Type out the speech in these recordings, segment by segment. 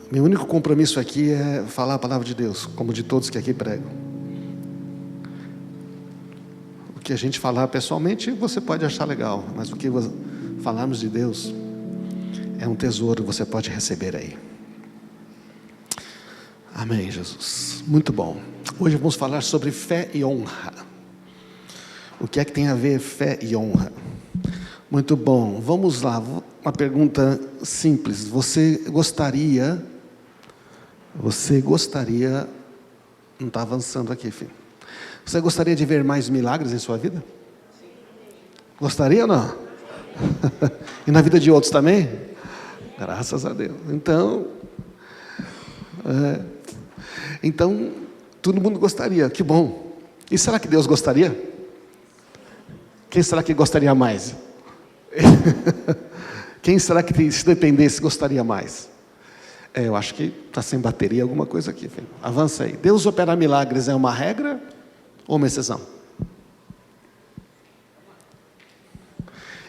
Meu único compromisso aqui é falar a palavra de Deus, como de todos que aqui pregam. O que a gente falar pessoalmente, você pode achar legal, mas o que falarmos de Deus é um tesouro que você pode receber aí. Amém, Jesus. Muito bom. Hoje vamos falar sobre fé e honra. O que é que tem a ver fé e honra? Muito bom. Vamos lá. Uma pergunta simples. Você gostaria... Não está avançando aqui, filho. Você gostaria de ver mais milagres em sua vida? Gostaria ou não? E na vida de outros também? Graças a Deus. Então, todo mundo gostaria, que bom. E será que Deus gostaria? Quem será que gostaria mais? Quem será que, se dependesse, gostaria mais? Eu acho que está sem bateria alguma coisa aqui, filho. Avança aí. Deus operar milagres é uma regra ou uma exceção?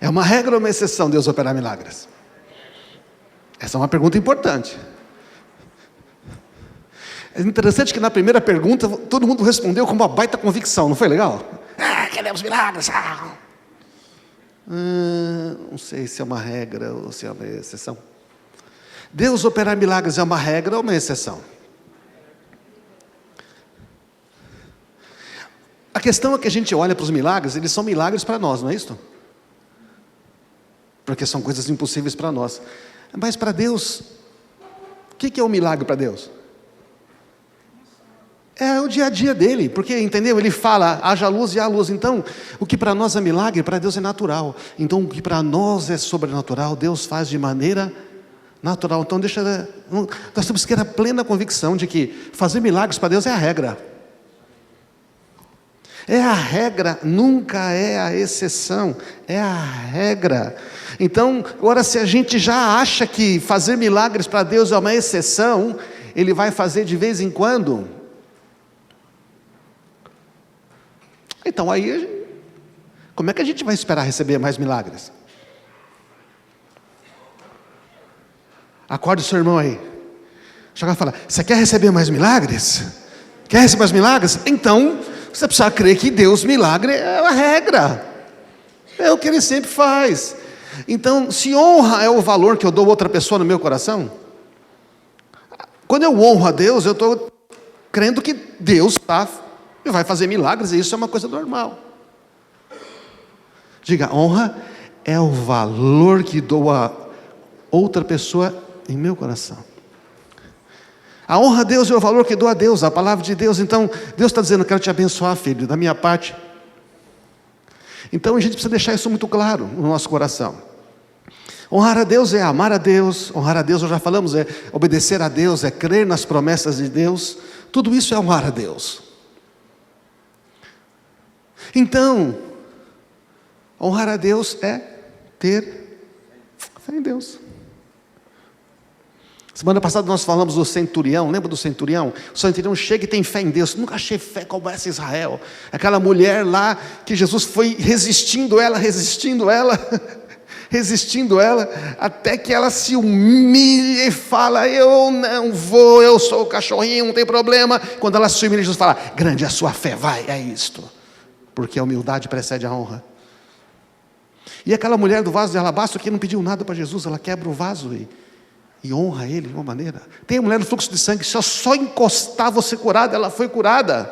É uma regra ou uma exceção Deus operar milagres? Essa é uma pergunta importante. É interessante que na primeira pergunta todo mundo respondeu com uma baita convicção, não foi legal? Queremos milagres. Não sei se é uma regra ou se é uma exceção. Deus operar milagres é uma regra ou uma exceção? A questão é que a gente olha para os milagres, eles são milagres para nós, não é isso? Porque são coisas impossíveis para nós. Mas para Deus, o que é um milagre para Deus? É o dia a dia dele, porque, entendeu? Ele fala, haja luz e há luz. Então, o que para nós é milagre, para Deus é natural. Então, o que para nós é sobrenatural, Deus faz de maneira natural. Então, nós temos que ter a plena convicção de que fazer milagres para Deus é a regra. É a regra, nunca é a exceção, é a regra. Então, agora se a gente já acha que fazer milagres para Deus é uma exceção, Ele vai fazer de vez em quando. Então aí, como é que a gente vai esperar receber mais milagres? Acorde o seu irmão aí. Chega e fala, você quer receber mais milagres? Quer receber mais milagres? Então, você precisa crer que Deus, milagre é a regra. É o que Ele sempre faz. Então, se honra é o valor que eu dou a outra pessoa no meu coração, quando eu honro a Deus, eu estou crendo que Deus vai fazer milagres, e isso é uma coisa normal. Diga, honra é o valor que dou a outra pessoa em meu coração. A honra a Deus é o valor que dou a Deus, a palavra de Deus. Então, Deus está dizendo, quero te abençoar, filho, da minha parte. Então, a gente precisa deixar isso muito claro no nosso coração. Honrar a Deus é amar a Deus. Honrar a Deus, nós já falamos, é obedecer a Deus, é crer nas promessas de Deus. Tudo isso é honrar a Deus. Então, honrar a Deus é ter fé em Deus. Semana passada nós falamos do centurião, lembra do centurião? O centurião chega e tem fé em Deus. Nunca achei fé como essa em Israel. Aquela mulher lá, que Jesus foi resistindo ela, até que ela se humilha e fala, eu não vou, eu sou o cachorrinho, não tem problema. Quando ela se humilha, Jesus fala, grande é a sua fé, vai, é isto. Porque a humildade precede a honra. E aquela mulher do vaso de alabastro que não pediu nada para Jesus, ela quebra o vaso e honra ele de uma maneira. Tem a mulher do fluxo de sangue, se eu só encostar vou ser curada, ela foi curada.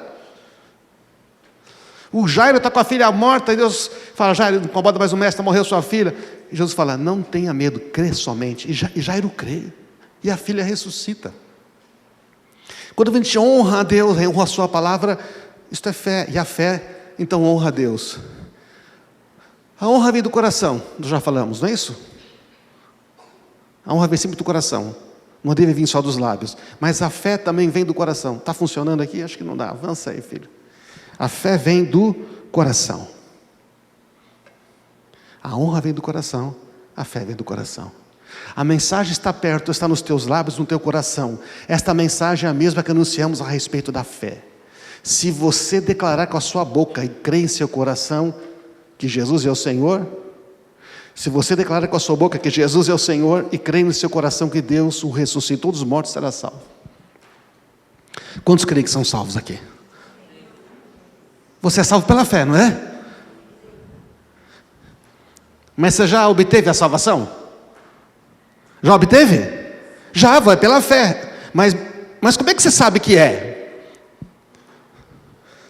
O Jairo está com a filha morta, e Deus fala, Jairo, não incomoda mais o mestre, morreu sua filha. E Jesus fala, não tenha medo, crê somente. E Jairo crê, e a filha ressuscita. Quando a gente honra a Deus, honra a sua palavra, isto é fé, e a fé, então honra a Deus. A honra vem do coração, nós já falamos, não é isso? A honra vem sempre do coração, não deve vir só dos lábios. Mas a fé também vem do coração. Está funcionando aqui? Acho que não dá, avança aí, filho. A fé vem do coração. A honra vem do coração, a fé vem do coração. A mensagem está perto, está nos teus lábios, no teu coração. Esta mensagem é a mesma que anunciamos a respeito da fé. Se você declarar com a sua boca e crer em seu coração que Jesus é o Senhor, Se você declara com a sua boca que Jesus é o Senhor e crê no seu coração que Deus o ressuscitou dos mortos, será salvo. Quantos creem que são salvos aqui? Você é salvo pela fé, não é? Mas você já obteve a salvação? Já obteve? Já, vai pela fé. Mas como é que você sabe que é?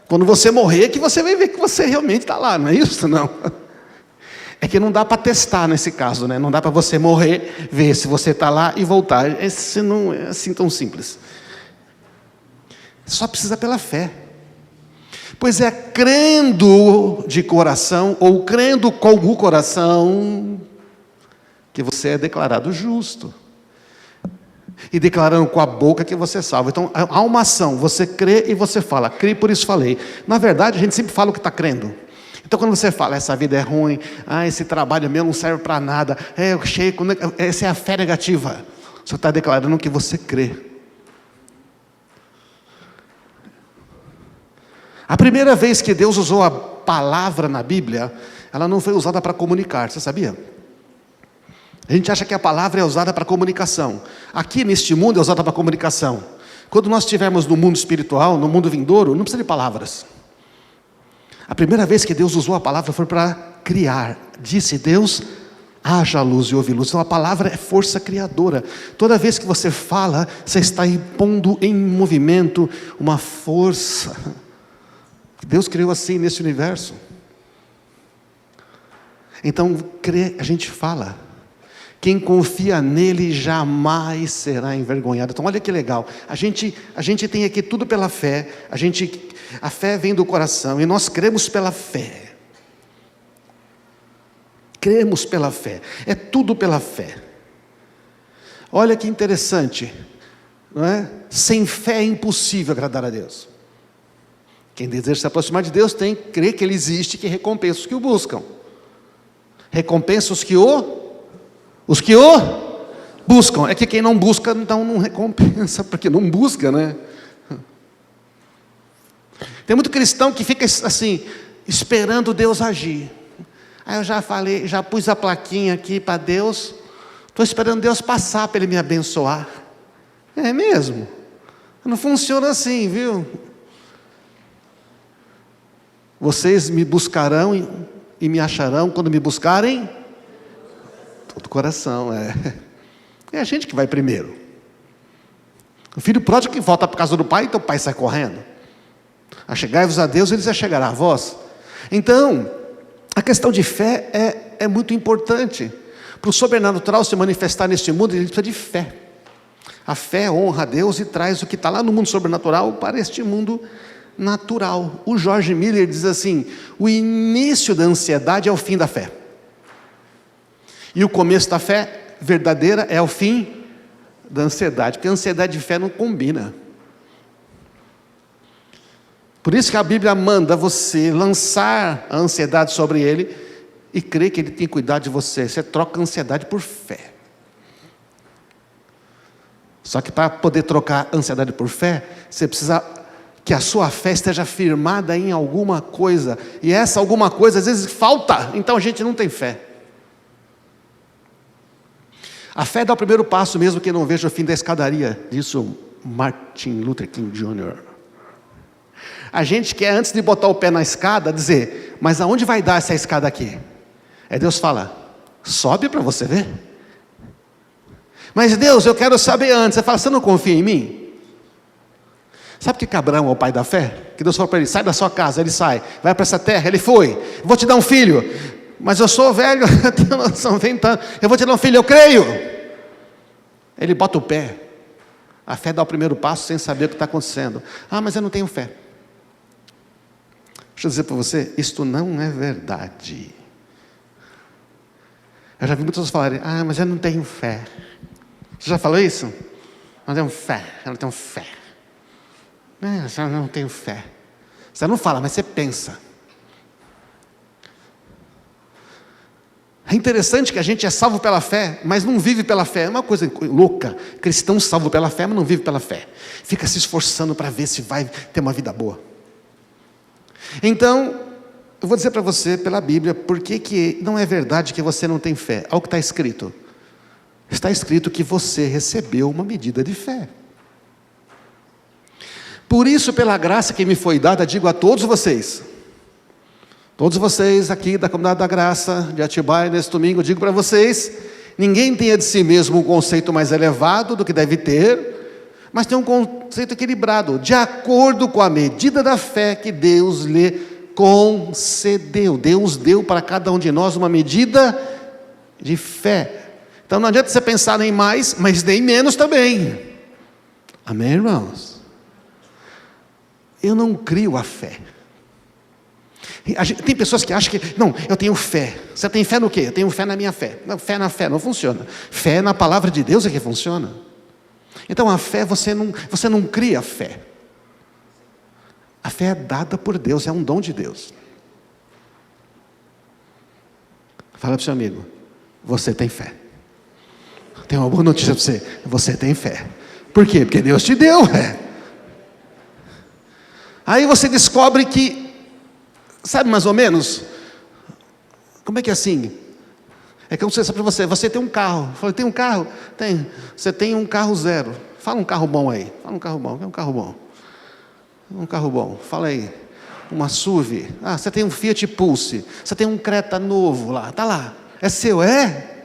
Quando você morrer, que você vai ver que você realmente está lá, não é isso? Não. É que não dá para testar nesse caso, né? Não dá para você morrer, ver se você está lá e voltar. Esse não é assim tão simples. Só precisa pela fé. Pois é crendo de coração, ou crendo com o coração, que você é declarado justo. E declarando com a boca que você é salvo. Então há uma ação, você crê e você fala. Crê, por isso falei. Na verdade, a gente sempre fala o que está crendo. Então quando você fala, essa vida é ruim, esse trabalho meu não serve para nada, essa é a fé negativa. Você está declarando que você crê. A primeira vez que Deus usou a palavra na Bíblia, ela não foi usada para comunicar, você sabia? A gente acha que a palavra é usada para comunicação. Aqui neste mundo é usada para comunicação. Quando nós estivermos no mundo espiritual, no mundo vindouro, não precisa de palavras. A primeira vez que Deus usou a palavra foi para criar. Disse Deus, haja luz e houve luz. Então a palavra é força criadora. Toda vez que você fala, você está pondo em movimento uma força. Deus criou assim nesse universo. Então, a gente fala. Quem confia nele jamais será envergonhado. Então olha que legal. A gente tem aqui tudo pela fé. A fé vem do coração. E nós cremos pela fé. Cremos pela fé. É tudo pela fé. Olha que interessante. Não é? Sem fé é impossível agradar a Deus. Quem deseja se aproximar de Deus tem que crer que Ele existe e que recompensa os que o buscam. Recompensa os que o buscam. É que quem não busca, então não recompensa, porque não busca, né? Tem muito cristão que fica assim, esperando Deus agir. Aí eu já falei, já pus a plaquinha aqui para Deus, estou esperando Deus passar para Ele me abençoar. É mesmo? Não funciona assim, viu? Vocês me buscarão e me acharão quando me buscarem todo coração. É a gente que vai primeiro. O filho pródigo que volta para a casa do pai, então o pai sai correndo. Achegai-vos a Deus, Ele se achegará a vós. Então, a questão de fé é muito importante. Para o sobrenatural se manifestar neste mundo, ele precisa de fé. A fé honra a Deus e traz o que está lá no mundo sobrenatural para este mundo natural. O George Miller diz assim: o início da ansiedade é o fim da fé. E o começo da fé verdadeira é o fim da ansiedade. Porque a ansiedade e fé não combina. Por isso que a Bíblia manda você lançar a ansiedade sobre Ele e crer que Ele tem cuidado de você. Você troca a ansiedade por fé. Só que para poder trocar a ansiedade por fé, você precisa que a sua fé esteja firmada em alguma coisa. E essa alguma coisa às vezes falta, então a gente não tem fé. A fé dá o primeiro passo mesmo que não veja o fim da escadaria, disse o Martin Luther King Jr. A gente quer, antes de botar o pé na escada, dizer: mas aonde vai dar essa escada aqui? Aí Deus fala: sobe para você ver. Mas Deus, eu quero saber antes. Você fala: você não confia em mim? Sabe que Abraão é o pai da fé? Que Deus falou para ele: sai da sua casa. Ele sai, vai para essa terra. Ele foi: vou te dar um filho. Mas eu sou velho, eu tenho noção, eu vou te dar um filho, eu creio. Ele bota o pé. A fé dá o primeiro passo sem saber o que está acontecendo. Ah, mas eu não tenho fé. Deixa eu dizer para você, isto não é verdade. Eu já vi muitas pessoas falarem: ah, mas eu não tenho fé. Você já falou isso? Não tenho fé, eu não tenho fé. Eu não tenho fé. Você não fala, mas você pensa. É interessante que a gente é salvo pela fé, mas não vive pela fé. É uma coisa louca. Cristão salvo pela fé, mas não vive pela fé. Fica se esforçando para ver se vai ter uma vida boa. Então, Eu vou dizer para você, pela Bíblia, por que não é verdade que você não tem fé. Olha o que está escrito. Está escrito que você recebeu uma medida de fé. Por isso, pela graça que me foi dada, digo a todos vocês aqui da Comunidade da Graça, de Atibaia, nesse domingo, digo para vocês, ninguém tenha de si mesmo um conceito mais elevado do que deve ter, mas tem um conceito equilibrado, de acordo com a medida da fé que Deus lhe concedeu. Deus deu para cada um de nós uma medida de fé. Então não adianta você pensar nem mais, mas nem menos também. Amém, irmãos? Eu não crio a fé. Tem pessoas que acham que, não, eu tenho fé. Você tem fé no quê? Eu tenho fé na minha fé. Não, fé na fé não funciona. Fé na palavra de Deus é que funciona. Então a fé, você não cria a fé. A fé é dada por Deus, é um dom de Deus. Fala para o seu amigo, você tem fé. Tem uma boa notícia para você, você tem fé. Por quê? Porque Deus te deu fé. Aí você descobre que, sabe mais ou menos, como é que é assim? É que eu não sei para você tem um carro. Eu falei, tem um carro? Tem. Você tem um carro zero. Fala um carro bom aí. Fala um carro bom. É um carro bom. Um carro bom. Fala aí. Uma SUV. Ah, você tem um Fiat Pulse. Você tem um Creta novo lá. Tá lá. É seu, é?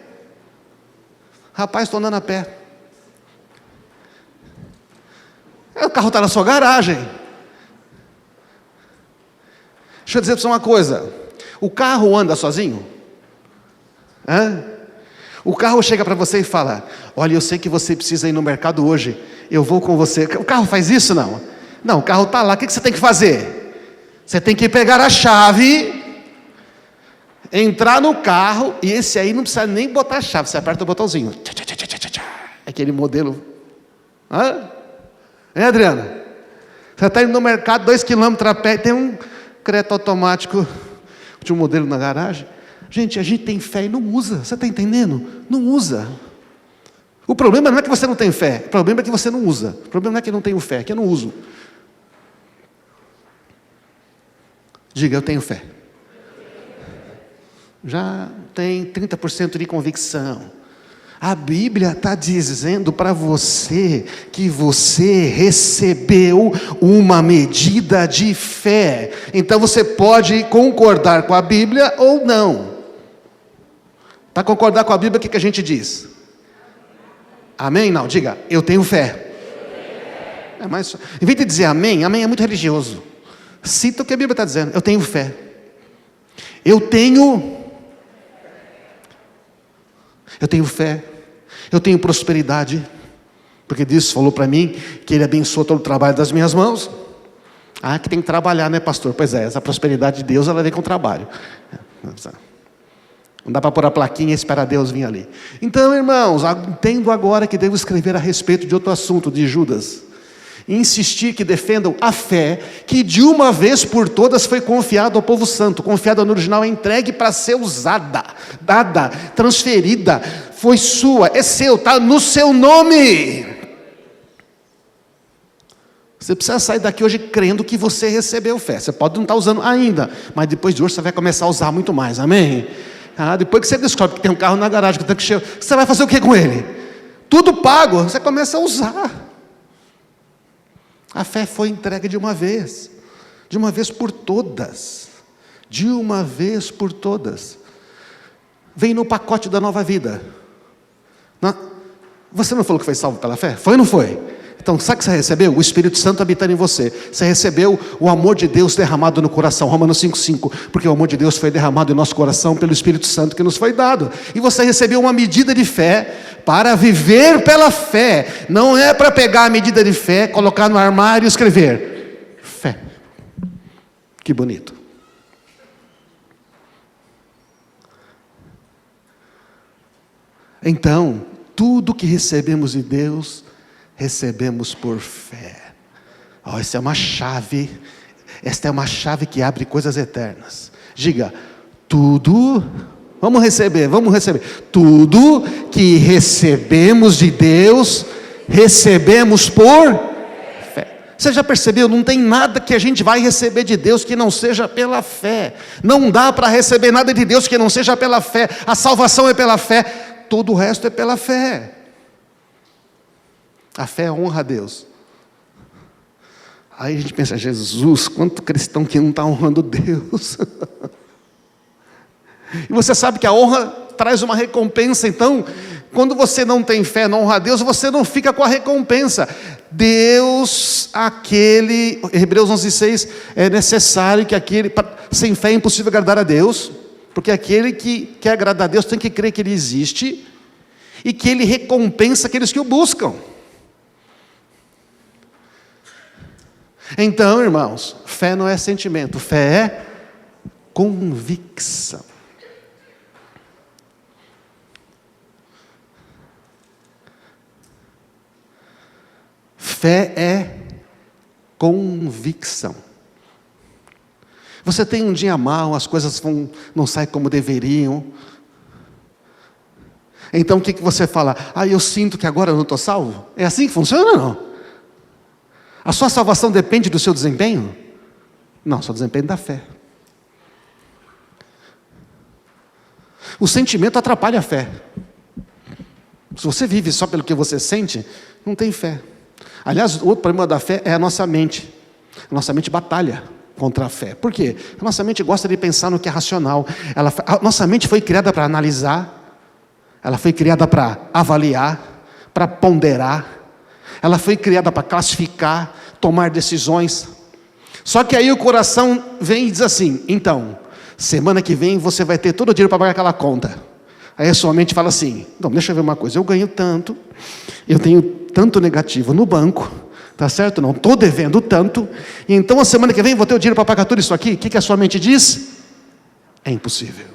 Rapaz, estou andando a pé. O carro está na sua garagem. Deixa eu dizer para você uma coisa. O carro anda sozinho? O carro chega para você e fala, olha, eu sei que você precisa ir no mercado hoje, eu vou com você. O carro faz isso? Não. Não, o carro está lá, o que você tem que fazer? Você tem que pegar a chave, entrar no carro, e esse aí não precisa nem botar a chave, você aperta o botãozinho. Aquele modelo. Adriana? Você está indo no mercado, 2 quilômetros a pé, tem um Creta automático, de um modelo na garagem. Gente, a gente tem fé e não usa, você está entendendo? Não usa. O problema não é que você não tem fé, o problema é que você não usa. O problema não é que eu não tenho fé, é que eu não uso. Diga, eu tenho fé. Já tem 30% de convicção. A Bíblia está dizendo para você que você recebeu uma medida de fé. Então você pode concordar com a Bíblia ou não. Para concordar com a Bíblia, o que a gente diz? Amém? Não, diga, eu tenho fé. É mais, em vez de dizer amém, amém é muito religioso. Cita o que a Bíblia está dizendo, eu tenho fé. Eu tenho fé. Eu tenho prosperidade, porque Deus falou para mim que Ele abençoa todo o trabalho das minhas mãos. Ah, que tem que trabalhar, né, pastor? Pois é, essa prosperidade de Deus, ela vem com trabalho. Não dá para pôr a plaquinha e esperar Deus vir ali. Então, irmãos, entendo agora que devo escrever a respeito de outro assunto, de Judas. E insistir que defendam a fé, que de uma vez por todas foi confiada ao povo santo. Confiada no original, é entregue para ser usada, dada, transferida. Foi sua, é seu, está no seu nome. Você precisa sair daqui hoje crendo que você recebeu fé. Você pode não estar usando ainda, mas depois de hoje você vai começar a usar muito mais, amém? Depois que você descobre que tem um carro na garagem, que o tanque cheio, você vai fazer o que com ele? Tudo pago, você começa a usar. A fé foi entregue de uma vez por todas, de uma vez por todas. Vem no pacote da nova vida. Você não falou que foi salvo pela fé? Foi ou não foi? Então, sabe o que você recebeu? O Espírito Santo habitando em você. Você recebeu o amor de Deus derramado no coração. Romanos 5,5. Porque o amor de Deus foi derramado em nosso coração pelo Espírito Santo que nos foi dado. E você recebeu uma medida de fé para viver pela fé. Não é para pegar a medida de fé, colocar no armário e escrever fé. Que bonito. Então, tudo que recebemos de Deus, recebemos por fé. Essa é uma chave. Esta é uma chave que abre coisas eternas. Diga, tudo. Vamos receber. Tudo que recebemos de Deus, recebemos por fé. Você já percebeu? Não tem nada que a gente vai receber de Deus que não seja pela fé. Não dá para receber nada de Deus que não seja pela fé. A salvação é pela fé, todo o resto é pela fé. A fé honra a Deus. Aí a gente pensa, Jesus, quanto cristão que não está honrando Deus. E você sabe que a honra traz uma recompensa. Então, quando você não tem fé, não honra a Deus, você não fica com a recompensa. Deus, Hebreus 11:6, é necessário que sem fé é impossível agradar a Deus, porque aquele que quer agradar a Deus tem que crer que Ele existe, e que Ele recompensa aqueles que o buscam. Então, irmãos, fé não é sentimento, fé é convicção. Fé é convicção. Você tem um dia mal, as coisas não saem como deveriam. Então o que você fala? Eu sinto que agora eu não estou salvo? É assim que funciona ou não? A sua salvação depende do seu desempenho? Não, só desempenho da fé. O sentimento atrapalha a fé. Se você vive só pelo que você sente, não tem fé. Aliás, o outro problema da fé é a nossa mente. A nossa mente batalha contra a fé. Por quê? A nossa mente gosta de pensar no que é racional. A nossa mente foi criada para analisar, ela foi criada para avaliar, para ponderar, ela foi criada para classificar, tomar decisões. Só que aí o coração vem e diz assim: então, semana que vem você vai ter todo o dinheiro para pagar aquela conta. Aí a sua mente fala assim: não, deixa eu ver uma coisa, eu ganho tanto, eu tenho tanto negativo no banco, tá certo? Não, estou devendo tanto, e então a semana que vem vou ter o dinheiro para pagar tudo isso aqui. O que a sua mente diz? É impossível.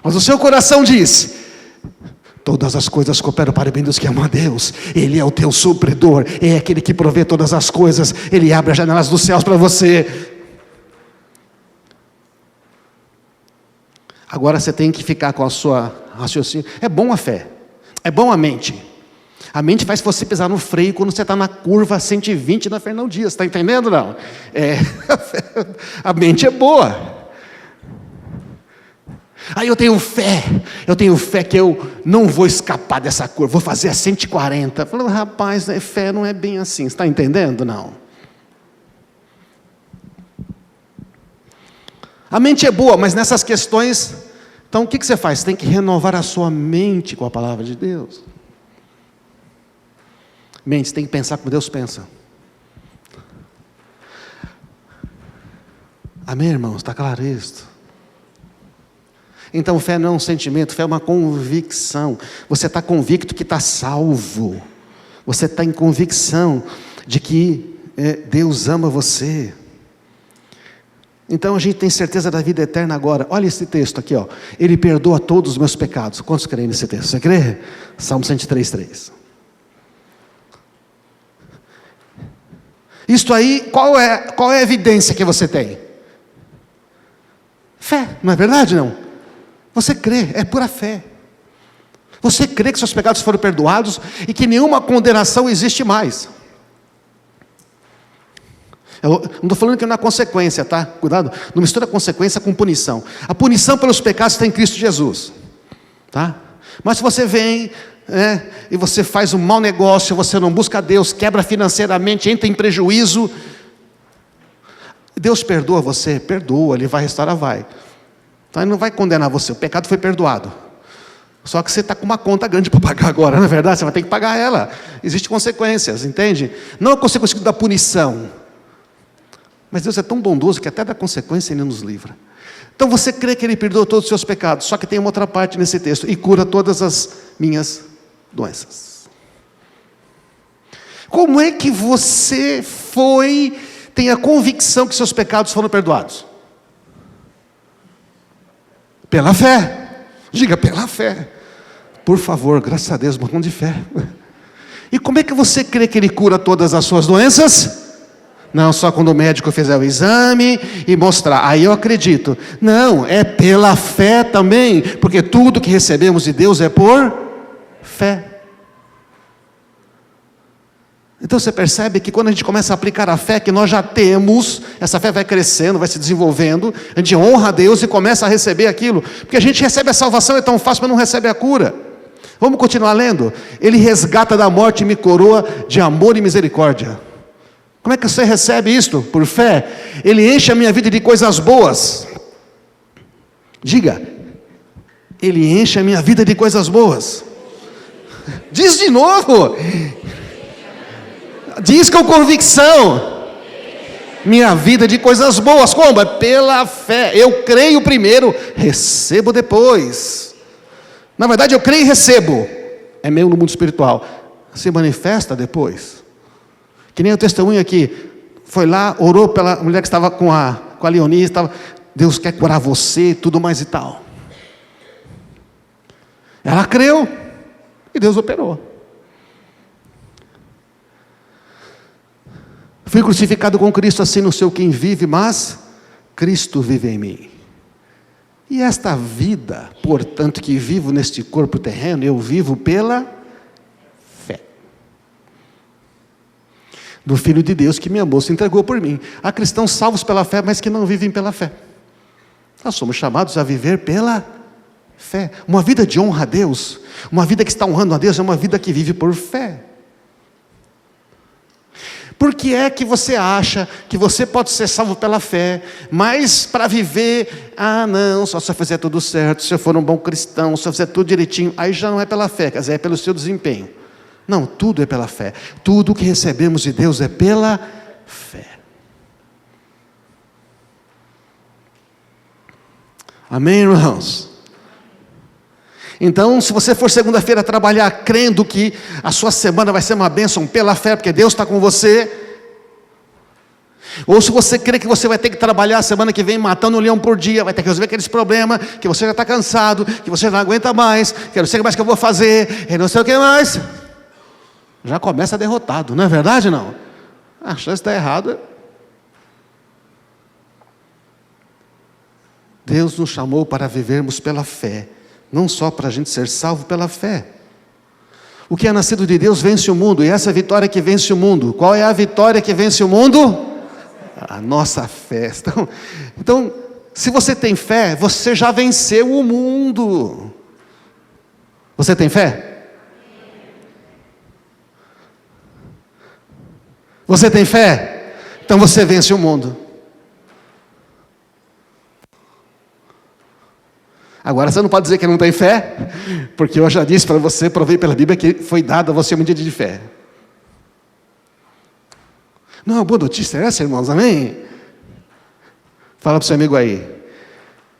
Mas o seu coração diz: todas as coisas cooperam para o bem dos que amam a Deus. Ele é o teu supridor, é aquele que provê todas as coisas, Ele abre as janelas dos céus para você. Agora você tem que ficar com a sua raciocínio. É bom a fé, é bom a mente. A mente faz você pisar no freio quando você está na curva 120 na Fernão Dias, está entendendo não? A mente é boa. Aí eu tenho fé que eu não vou escapar dessa curva, vou fazer a 140. Falando, rapaz, fé não é bem assim, você está entendendo? Não. A mente é boa, mas nessas questões, então o que você faz? Você tem que renovar a sua mente com a palavra de Deus. Mente, você tem que pensar como Deus pensa. Amém, irmãos? Está claro isso? Então fé não é um sentimento, fé é uma convicção. Você está convicto que está salvo. Você está em convicção de que Deus ama você. Então a gente tem certeza da vida eterna agora. Olha esse texto aqui, ó. Ele perdoa todos os meus pecados. Quantos creem nesse texto? Você crê? Salmo 103:3. Isto aí, qual é a evidência que você tem? Fé, não é verdade não? Você crê, é pura fé. Você crê que seus pecados foram perdoados e que nenhuma condenação existe mais. Eu não estou falando que não há consequência, tá? Cuidado, não mistura consequência com punição. A punição pelos pecados está em Cristo Jesus, tá? Mas se você vem e você faz um mau negócio, você não busca Deus, quebra financeiramente, entra em prejuízo, Deus perdoa você? Perdoa, Ele vai restaurar, vai. Então Ele não vai condenar você, o pecado foi perdoado. Só que você está com uma conta grande para pagar agora, não é verdade? Você vai ter que pagar ela. Existem consequências, entende? Não a consequência da punição. Mas Deus é tão bondoso que até da consequência Ele nos livra. Então você crê que Ele perdoa todos os seus pecados. Só que tem uma outra parte nesse texto: e cura todas as minhas doenças. Como é que você tem a convicção que seus pecados foram perdoados? Pela fé. Diga, pela fé. Por favor, graças a Deus, um botão de fé. E como é que você crê que Ele cura todas as suas doenças? Não, só quando o médico fizer o exame e mostrar, aí eu acredito. Não, é pela fé também, porque tudo que recebemos de Deus é por fé. Então você percebe que quando a gente começa a aplicar a fé que nós já temos, essa fé vai crescendo, vai se desenvolvendo, a gente honra a Deus e começa a receber aquilo, porque a gente recebe a salvação, é tão fácil, mas não recebe a cura. Vamos continuar lendo? Ele resgata da morte e me coroa de amor e misericórdia. Como é que você recebe isto? Por fé. Ele enche a minha vida de coisas boas. Diga, Ele enche a minha vida de coisas boas. Diz de novo. Diz com convicção. Minha vida de coisas boas. Como? É pela fé. Eu creio primeiro, recebo depois. Na verdade eu creio e recebo. É meio no mundo espiritual. Se manifesta depois. Que nem o testemunho aqui. Foi lá, orou pela mulher que estava com a Leonice. Deus quer curar você, tudo mais e tal. Ela creu. E Deus operou. Fui crucificado com Cristo, assim não sei quem vive, mas Cristo vive em mim. E esta vida, portanto, que vivo neste corpo terreno, eu vivo pela fé. Do Filho de Deus que me amou, se entregou por mim. Há cristãos salvos pela fé, mas que não vivem pela fé. Nós somos chamados a viver pela fé. Uma vida de honra a Deus, uma vida que está honrando a Deus, é uma vida que vive por fé. Por que é que você acha que você pode ser salvo pela fé, mas para viver, não, só se eu fizer tudo certo, se eu for um bom cristão, se eu fizer tudo direitinho, aí já não é pela fé, quer dizer, é pelo seu desempenho. Não, tudo é pela fé. Tudo que recebemos de Deus é pela fé. Amém, irmãos? Então, se você for segunda-feira trabalhar crendo que a sua semana vai ser uma bênção pela fé, porque Deus está com você, ou se você crê que você vai ter que trabalhar a semana que vem matando um leão por dia, vai ter que resolver aqueles problemas, que você já está cansado, que você não aguenta mais, que eu não sei o que mais que eu vou fazer, eu não sei o que mais, já começa derrotado, não é verdade não? A chance está errada. Deus nos chamou para vivermos pela fé, não só para a gente ser salvo pela fé. O que é nascido de Deus vence o mundo, e essa vitória que vence o mundo. Qual é a vitória que vence o mundo? A nossa fé. Então, se você tem fé, você já venceu o mundo. Você tem fé? Você tem fé? Então você vence o mundo. Agora você não pode dizer que não tem fé, porque eu já disse para você, provei pela Bíblia que foi dado a você uma medida de fé. Não é uma boa notícia essa, irmãos? Amém? Fala para o seu amigo aí.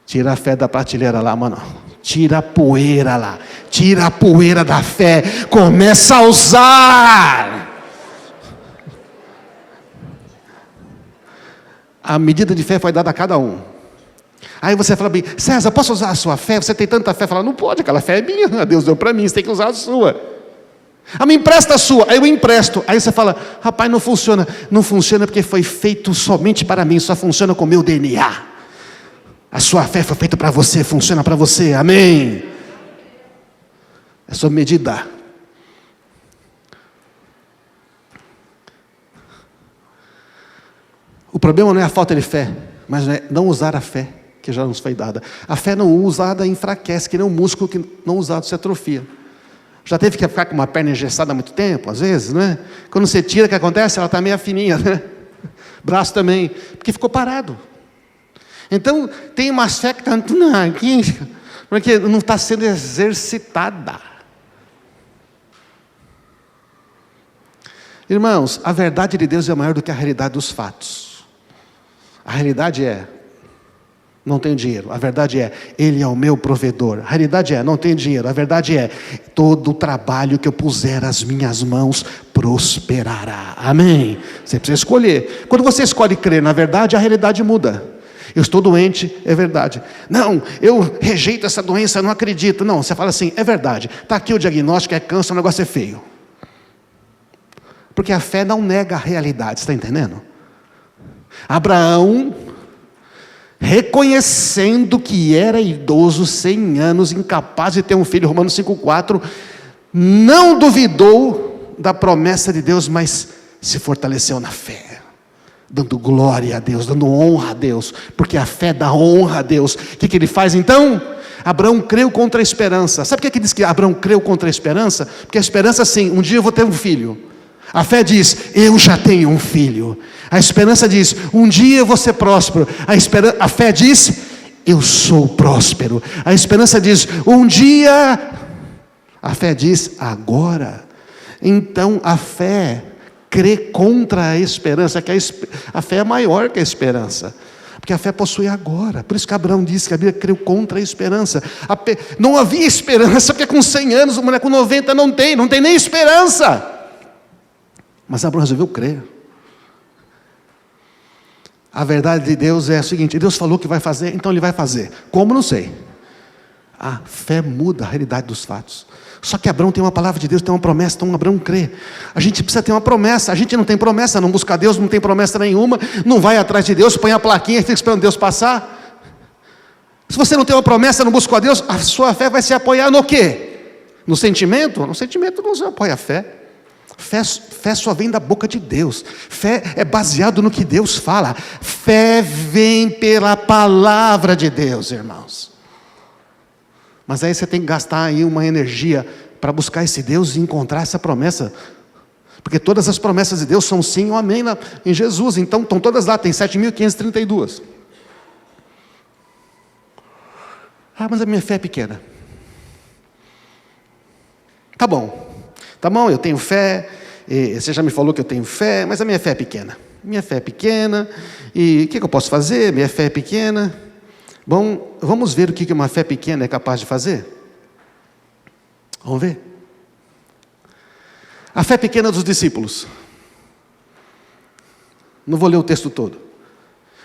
Tira a fé da prateleira lá, mano. Tira a poeira lá. Tira a poeira da fé. Começa a usar. A medida de fé foi dada a cada um. Aí você fala bem, César, posso usar a sua fé? Você tem tanta fé? Fala, não pode, aquela fé é minha, Deus deu para mim, você tem que usar a sua. Me empresta a sua, aí eu empresto. Aí você fala, rapaz, não funciona. Não funciona porque foi feito somente para mim, só funciona com o meu DNA. A sua fé foi feita para você, funciona para você, amém? É sua medida. O problema não é a falta de fé, mas é não usar a fé que já nos foi dada. A fé não usada enfraquece, que nem um músculo que não usado se atrofia. Já teve que ficar com uma perna engessada há muito tempo, às vezes, não é? Quando você tira, o que acontece? Ela está meio fininha, né? Braço também, porque ficou parado. Então, tem uma fé que está aqui, porque não está sendo exercitada. Irmãos, a verdade de Deus é maior do que a realidade dos fatos. A realidade é, não tenho dinheiro. A verdade é, Ele é o meu provedor. A realidade é, não tenho dinheiro. A verdade é, todo o trabalho que eu puser as minhas mãos prosperará. Amém? Você precisa escolher. Quando você escolhe crer na verdade, a realidade muda. Eu estou doente, é verdade. Não, eu rejeito essa doença, não acredito. Não, você fala assim, é verdade. Está aqui o diagnóstico, é câncer, o negócio é feio. Porque a fé não nega a realidade, está entendendo? Abraão, reconhecendo que era idoso, 100 anos, incapaz de ter um filho, Romanos 5,4, não duvidou da promessa de Deus, mas se fortaleceu na fé, dando glória a Deus, dando honra a Deus, porque a fé dá honra a Deus. O que ele faz então? Abraão creu contra a esperança. Sabe por que diz que Abraão creu contra a esperança? Porque a esperança, sim, um dia eu vou ter um filho. A fé diz, eu já tenho um filho. A esperança diz, um dia eu vou ser próspero. A fé diz, eu sou próspero. A esperança diz, um dia. A fé diz, agora. Então a fé crê contra a esperança, que a fé é maior que a esperança, porque a fé possui agora. Por isso que Abraão disse que a Bíblia creu contra a esperança. Não havia esperança, porque com 100 anos, uma mulher com 90 não tem nem esperança. Mas Abraão resolveu crer. A verdade de Deus é a seguinte: Deus falou que vai fazer, então Ele vai fazer. Como? Não sei. A fé muda a realidade dos fatos. Só que Abraão tem uma palavra de Deus, tem uma promessa, então Abraão crê. A gente precisa ter uma promessa. A gente não tem promessa, não busca Deus, não tem promessa nenhuma, não vai atrás de Deus, põe a plaquinha e fica esperando Deus passar. Se você não tem uma promessa, não busca a Deus, a sua fé vai se apoiar no quê? No sentimento? No sentimento não se apoia a fé. Fé só vem da boca de Deus. Fé é baseado no que Deus fala. Fé vem pela palavra de Deus, irmãos. Mas aí você tem que gastar aí uma energia para buscar esse Deus e encontrar essa promessa. Porque todas as promessas de Deus são sim ou amém em Jesus. Então estão todas lá, tem 7.532. Mas a minha fé é pequena. Tá bom, eu tenho fé, você já me falou que eu tenho fé, mas a minha fé é pequena. Minha fé é pequena, e o que eu posso fazer? Minha fé é pequena. Bom, vamos ver o que uma fé pequena é capaz de fazer? Vamos ver? A fé pequena dos discípulos. Não vou ler o texto todo.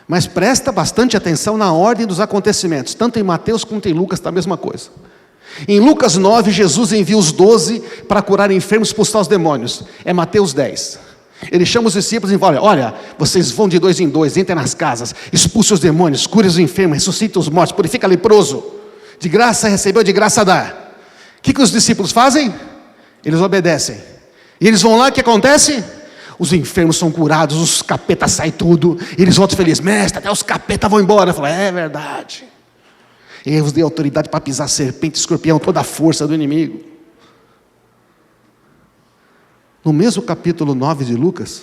Mas presta bastante atenção na ordem dos acontecimentos. Tanto em Mateus quanto em Lucas está a mesma coisa. Em Lucas 9, Jesus envia os 12 para curar enfermos e expulsar os demônios. É Mateus 10. Ele chama os discípulos e fala: olha, vocês vão de 2 em 2, entrem nas casas, expulsem os demônios, curem os enfermos, ressuscitem os mortos, purifica leproso. De graça recebeu, de graça dá. O que os discípulos fazem? Eles obedecem. E eles vão lá, o que acontece? Os enfermos são curados, os capetas saem tudo. E eles voltam felizes: mestre, até os capetas vão embora. Fala: é verdade. E eu vos dei autoridade para pisar serpente, escorpião, toda a força do inimigo. No mesmo capítulo 9 de Lucas,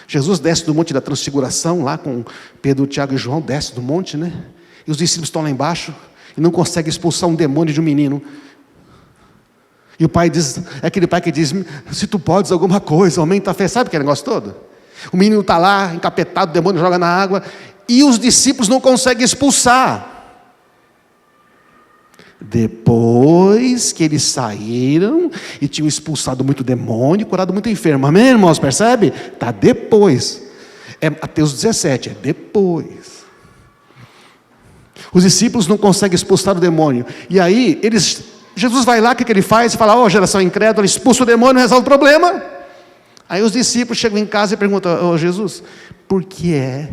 Jesus desce do monte da transfiguração, lá com Pedro, Tiago e João, desce do monte, né? E os discípulos estão lá embaixo, e não conseguem expulsar um demônio de um menino. E o pai diz, é aquele pai que diz: se tu podes alguma coisa, aumenta a fé. Sabe aquele negócio todo? O menino está lá, encapetado, o demônio joga na água, e os discípulos não conseguem expulsar. Depois que eles saíram e tinham expulsado muito demônio, curado muito enfermo. Amém, irmãos? Percebe? Está depois. É Mateus 17, é depois. Os discípulos não conseguem expulsar o demônio. E aí, Jesus vai lá, o que ele faz? E fala: geração incrédula, expulsa o demônio, resolve o problema. Aí os discípulos chegam em casa e perguntam: Jesus, por que é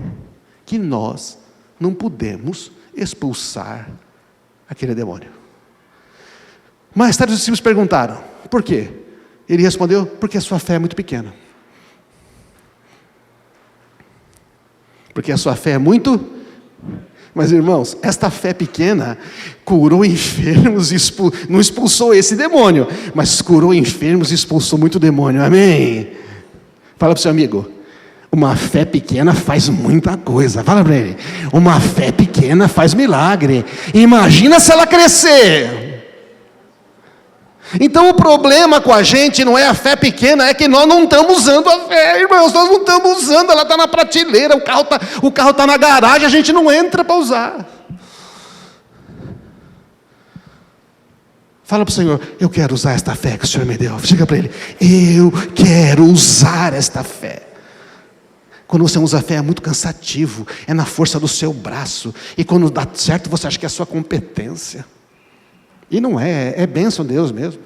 que nós não podemos expulsar aquele demônio? Mais tarde os discípulos perguntaram: por quê? Ele respondeu: porque a sua fé é muito pequena. Porque a sua fé é muito... Mas irmãos, esta fé pequena curou enfermos, não expulsou esse demônio, mas curou enfermos e expulsou muito demônio. Amém? Fala para o seu amigo: uma fé pequena faz muita coisa. Fala para ele: uma fé pequena faz milagre. Imagina se ela crescer. Então o problema com a gente não é a fé pequena, é que nós não estamos usando a fé, irmãos. Nós não estamos usando, ela está na prateleira, o carro está na garagem, a gente não entra para usar. Fala para o Senhor: eu quero usar esta fé que o Senhor me deu. Chega para Ele: eu quero usar esta fé. Quando você usa a fé é muito cansativo, é na força do seu braço, e quando dá certo você acha que é a sua competência, e não é bênção de Deus mesmo.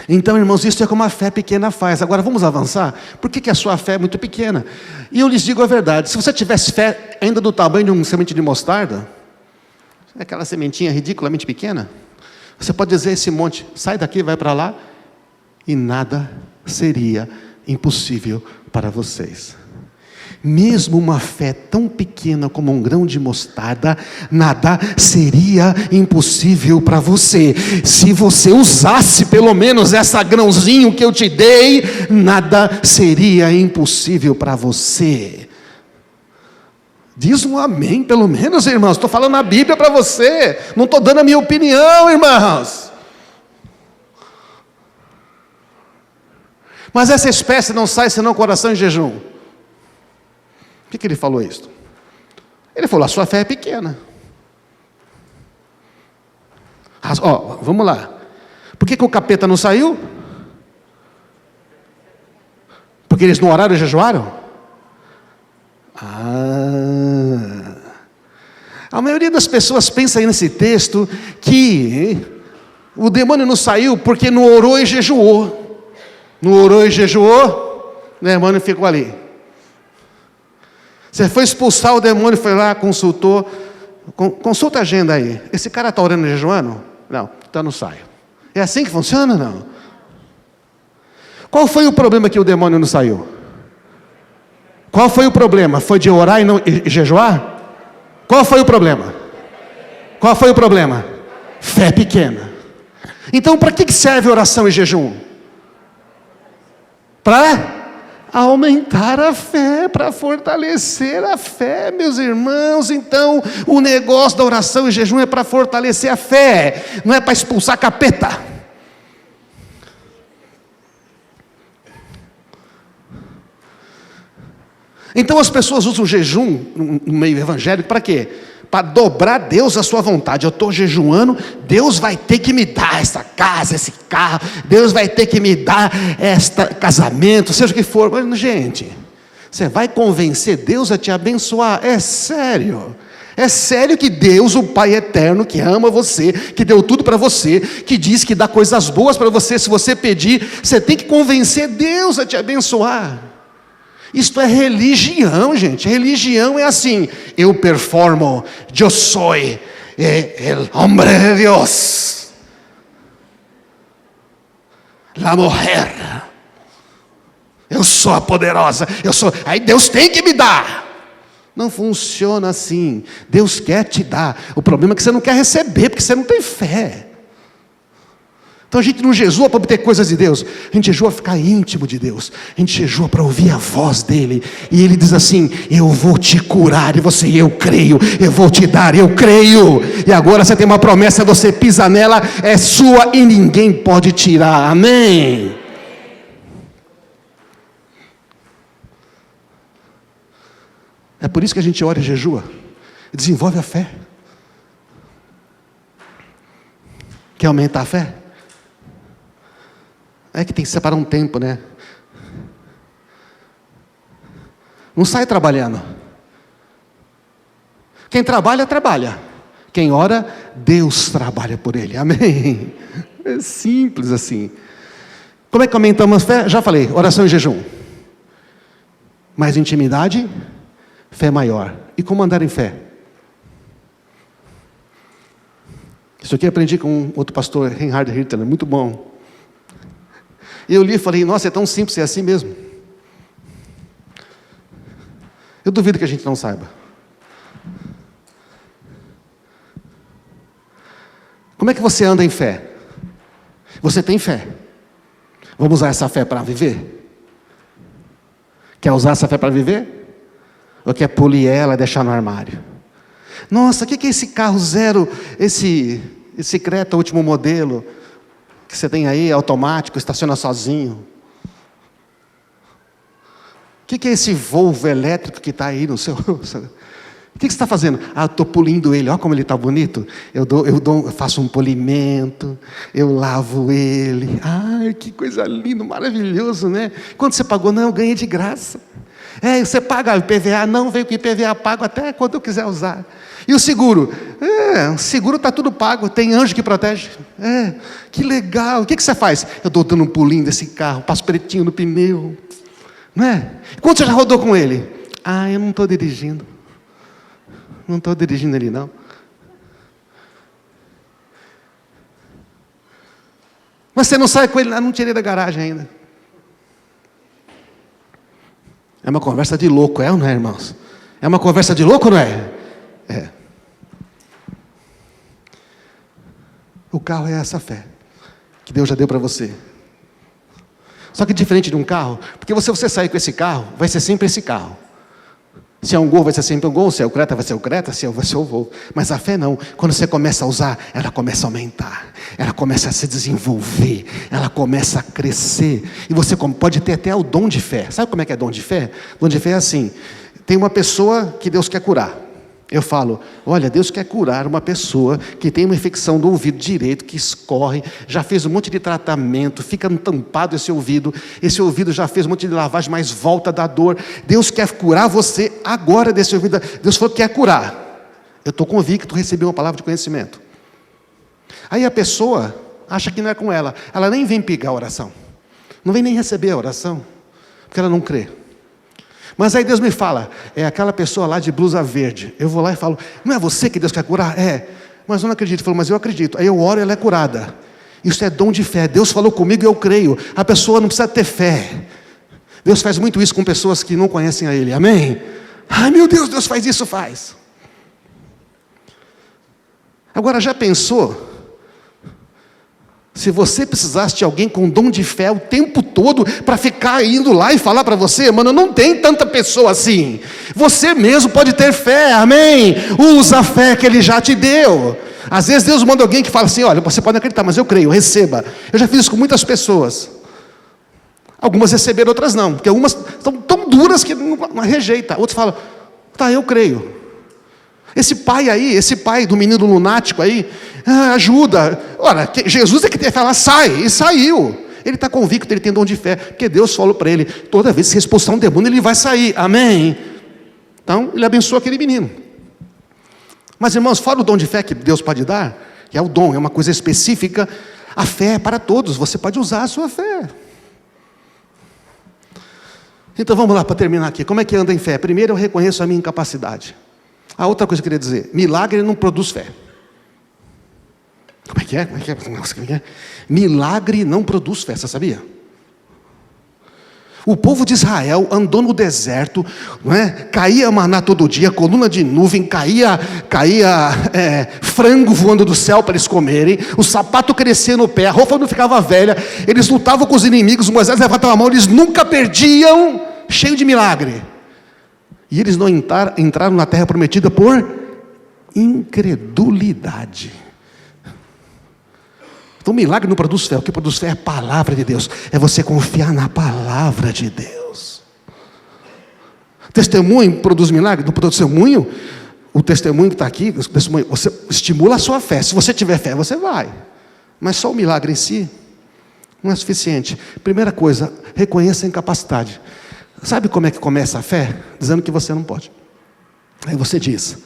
Então, irmãos, isso é como a fé pequena faz. Agora vamos avançar. Por que a sua fé é muito pequena? E eu lhes digo a verdade: se você tivesse fé ainda do tamanho de um semente de mostarda, aquela sementinha ridiculamente pequena, você pode dizer a esse monte: sai daqui, vai para lá, e nada seria impossível para vocês. Mesmo uma fé tão pequena como um grão de mostarda, nada seria impossível para você. Se você usasse pelo menos esse grãozinho que eu te dei, nada seria impossível para você. Diz um amém, pelo menos, irmãos. Estou falando a Bíblia para você, não estou dando a minha opinião, irmãos. Mas essa espécie não sai senão com oração e jejum. Por que ele falou isso? Ele falou, a sua fé é pequena. Vamos lá. Por que o capeta não saiu? Porque eles não oraram e jejuaram? A maioria das pessoas pensa aí nesse texto que o demônio não saiu porque não orou e jejuou. Não orou e jejuou, o demônio ficou ali. Você foi expulsar o demônio, foi lá, consultou. Consulta a agenda aí. Esse cara está orando e jejuando? Não, então não sai. É assim que funciona, não? Qual foi o problema que o demônio não saiu? Qual foi o problema? Foi de orar e jejuar? Qual foi o problema? Qual foi o problema? Fé pequena. Então, para que serve oração e jejum? Para aumentar a fé, para fortalecer a fé, meus irmãos. Então, o negócio da oração e jejum é para fortalecer a fé, não é para expulsar capeta. Então as pessoas usam o jejum no meio evangélico para quê? Para dobrar Deus a sua vontade. Eu estou jejuando, Deus vai ter que me dar essa casa, esse carro, Deus vai ter que me dar este casamento, seja o que for. Mas, gente, você vai convencer Deus a te abençoar? É sério? É sério que Deus, o Pai eterno, que ama você, que deu tudo para você, que diz que dá coisas boas para você, se você pedir, você tem que convencer Deus a te abençoar? Isto é religião, gente. Religião é assim: eu performo, eu sou o homem de Deus, a mulher, eu sou a poderosa, aí Deus tem que me dar. Não funciona assim. Deus quer te dar, o problema é que você não quer receber, porque você não tem fé. Então a gente não jejua para obter coisas de Deus, a gente jejua para ficar íntimo de Deus, a gente jejua para ouvir a voz dEle, e Ele diz assim: eu vou te curar, e você, eu creio, eu vou te dar, eu creio, e agora você tem uma promessa, você pisa nela, é sua e ninguém pode tirar, amém? É por isso que a gente ora e jejua, desenvolve a fé. Quer aumentar a fé? É que tem que separar um tempo, né? Não sai trabalhando. Quem trabalha, trabalha. Quem ora, Deus trabalha por ele. Amém? É simples assim. Como é que aumentamos a fé? Já falei, oração e jejum. Mais intimidade, fé maior. E como andar em fé? Isso aqui eu aprendi com outro pastor, Reinhard Hitler, muito bom. Eu li e falei, nossa, é tão simples, é assim mesmo. Eu duvido que a gente não saiba. Como é que você anda em fé? Você tem fé? Vamos usar essa fé para viver? Quer usar essa fé para viver? Ou quer polir ela e deixar no armário? Nossa, o que é esse carro zero, esse Creta último modelo, que você tem aí, automático, estaciona sozinho? O que é esse Volvo elétrico que está aí no seu... O que você está fazendo? Eu estou polindo ele, olha como ele está bonito. Eu faço um polimento, eu lavo ele. Ai, que coisa linda, maravilhoso, né? Quanto você pagou? Não, eu ganhei de graça. Você paga o IPVA? Não, veio com o IPVA pago até quando eu quiser usar. E o seguro? O seguro está tudo pago, tem anjo que protege. Que legal. O que você faz? Eu estou dando um pulinho desse carro, passo pretinho no pneu. Não é? Quanto você já rodou com ele? Eu não estou dirigindo. Não estou dirigindo ele, não. Mas você não sai com ele, não tirei da garagem ainda. É uma conversa de louco, é ou não é, irmãos? É uma conversa de louco ou não é? É. O carro é essa fé que Deus já deu para você. Só que diferente de um carro, porque se você sair com esse carro, vai ser sempre esse carro. Se é um Gol, vai ser sempre um Gol. Se é o Creta, vai ser o Creta. Se é o vai ser o Volvo. Mas a fé não. Quando você começa a usar, ela começa a aumentar. Ela começa a se desenvolver. Ela começa a crescer. E você pode ter até o dom de fé. Sabe como é que é dom de fé? Dom de fé é assim. Tem uma pessoa que Deus quer curar. Eu falo, olha, Deus quer curar uma pessoa que tem uma infecção do ouvido direito, que escorre, já fez um monte de tratamento, fica tampado esse ouvido já fez um monte de lavagem, mas volta da dor. Deus quer curar você agora desse ouvido. Deus falou que quer curar. Eu estou convicto, recebi uma palavra de conhecimento. Aí a pessoa acha que não é com ela. Ela nem vem pegar a oração. Não vem nem receber a oração, porque ela não crê. Mas aí Deus me fala, é aquela pessoa lá de blusa verde. Eu vou lá e falo, não é você que Deus quer curar? É, mas eu não acredito. Ele falou, mas eu acredito. Aí eu oro e ela é curada. Isso é dom de fé. Deus falou comigo e eu creio. A pessoa não precisa ter fé. Deus faz muito isso com pessoas que não conhecem a Ele. Amém? Ai meu Deus, Deus faz isso, faz. Agora já pensou? Se você precisasse de alguém com dom de fé o tempo todo para ficar indo lá e falar para você, mano, não tem tanta pessoa assim. Você mesmo pode ter fé, amém? Usa a fé que Ele já te deu. Às vezes Deus manda alguém que fala assim, olha, você pode acreditar, mas eu creio, receba. Eu já fiz isso com muitas pessoas. Algumas receberam, outras não, porque algumas são tão duras que não rejeita. Outros falam, tá, eu creio. Esse pai do menino lunático aí, ajuda. Ora, Jesus é que tem que falar, sai, e saiu. Ele está convicto, ele tem dom de fé, porque Deus falou para ele, toda vez que você expulsar um demônio, ele vai sair, amém? Então, ele abençoou aquele menino. Mas irmãos, fora o dom de fé que Deus pode dar, que é o dom, é uma coisa específica, a fé é para todos, você pode usar a sua fé. Então vamos lá, para terminar aqui, como é que anda em fé? Primeiro eu reconheço a minha incapacidade. A outra coisa que eu queria dizer, milagre não produz fé. Como é que é? Milagre não produz fé, você sabia? O povo de Israel andou no deserto, não é? Caía maná todo dia, coluna de nuvem, caía frango voando do céu para eles comerem, o sapato crescia no pé, a roupa não ficava velha, eles lutavam com os inimigos, Moisés levantava a mão, eles nunca perdiam, cheio de milagre. E eles não entraram na terra prometida por incredulidade. Então milagre não produz fé. O que produz fé é a palavra de Deus. É você confiar na palavra de Deus. Testemunho produz milagre? Não produz testemunho? O testemunho que está aqui, você estimula a sua fé. Se você tiver fé, você vai. Mas só o milagre em si não é suficiente. Primeira coisa, reconheça a incapacidade. Sabe como é que começa a fé? Dizendo que você não pode. Aí você diz,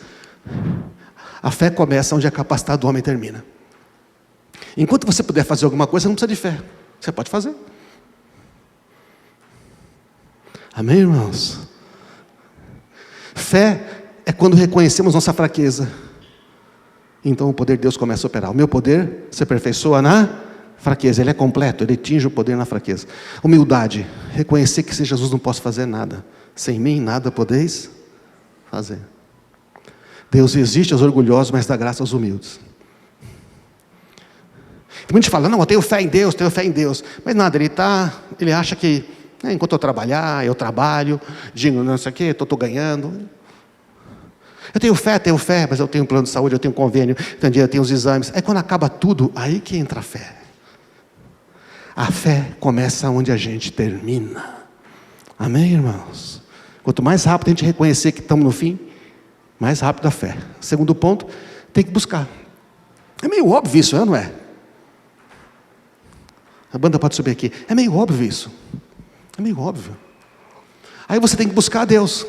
a fé começa onde a capacidade do homem termina. Enquanto você puder fazer alguma coisa, você não precisa de fé. Você pode fazer. Amém, irmãos? Fé é quando reconhecemos nossa fraqueza. Então o poder de Deus começa a operar. O meu poder se aperfeiçoa na fraqueza, ele é completo, ele atinge o poder na fraqueza. Humildade, reconhecer que sem Jesus não posso fazer nada. Sem mim nada podeis fazer. Deus resiste aos orgulhosos, mas dá graça aos humildes. Tem gente fala, não, eu tenho fé em Deus, mas nada, ele acha que, enquanto eu trabalhar, eu trabalho, digo, não sei o que, estou ganhando. Eu tenho fé, mas eu tenho um plano de saúde, eu tenho um convênio, eu tenho os exames. Aí quando acaba tudo, aí que entra a fé. A fé começa onde a gente termina. Amém, irmãos? Quanto mais rápido a gente reconhecer que estamos no fim, mais rápido a fé. Segundo ponto, tem que buscar. É meio óbvio isso, não é? A banda pode subir aqui. É meio óbvio isso. É meio óbvio. Aí você tem que buscar a Deus.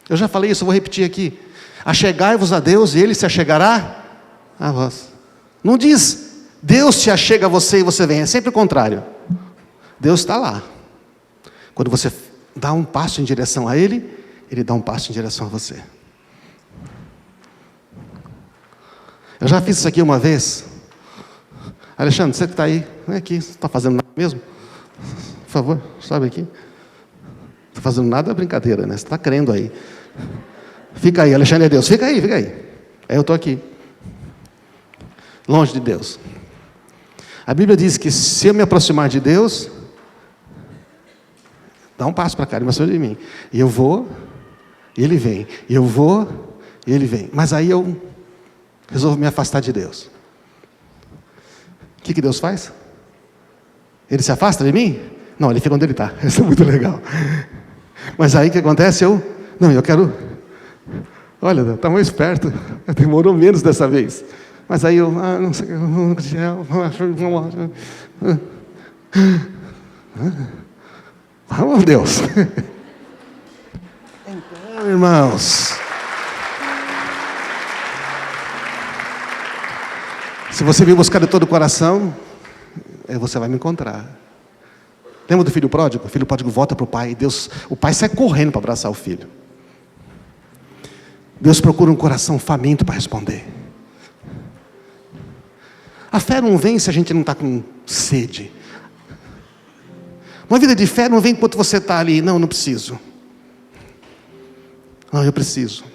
Eu já falei isso, eu vou repetir aqui. Achegai-vos a Deus e Ele se achegará a vós. Não diz Deus se achega a você e você vem. É sempre o contrário. Deus está lá. Quando você dá um passo em direção a Ele, Ele dá um passo em direção a você. Eu já fiz isso aqui uma vez. Alexandre, você que está aí, vem aqui, você está fazendo nada mesmo? Por favor, sobe aqui. Não está fazendo nada, é brincadeira, né? Você está crendo aí. Fica aí, Alexandre é Deus. Fica aí, fica aí. Eu estou aqui. Longe de Deus. A Bíblia diz que se eu me aproximar de Deus, dá um passo para cá, ele me de mim. E eu vou, e ele vem. E eu vou, e ele vem. Mas aí eu resolvo me afastar de Deus. O que Deus faz? Ele se afasta de mim? Não, ele fica onde ele está. Isso é muito legal. Mas aí o que acontece? Eu quero... Olha, está mais perto. Demorou menos dessa vez. Mas aí eu... não sei... Vamos, Deus. Então, irmãos... Se você me buscar de todo o coração, você vai me encontrar. Lembra do filho pródigo? O filho pródigo volta para o pai. O pai sai correndo para abraçar o filho. Deus procura um coração faminto para responder. A fé não vem se a gente não está com sede. Uma vida de fé não vem enquanto você está ali. Não preciso. Não, eu preciso.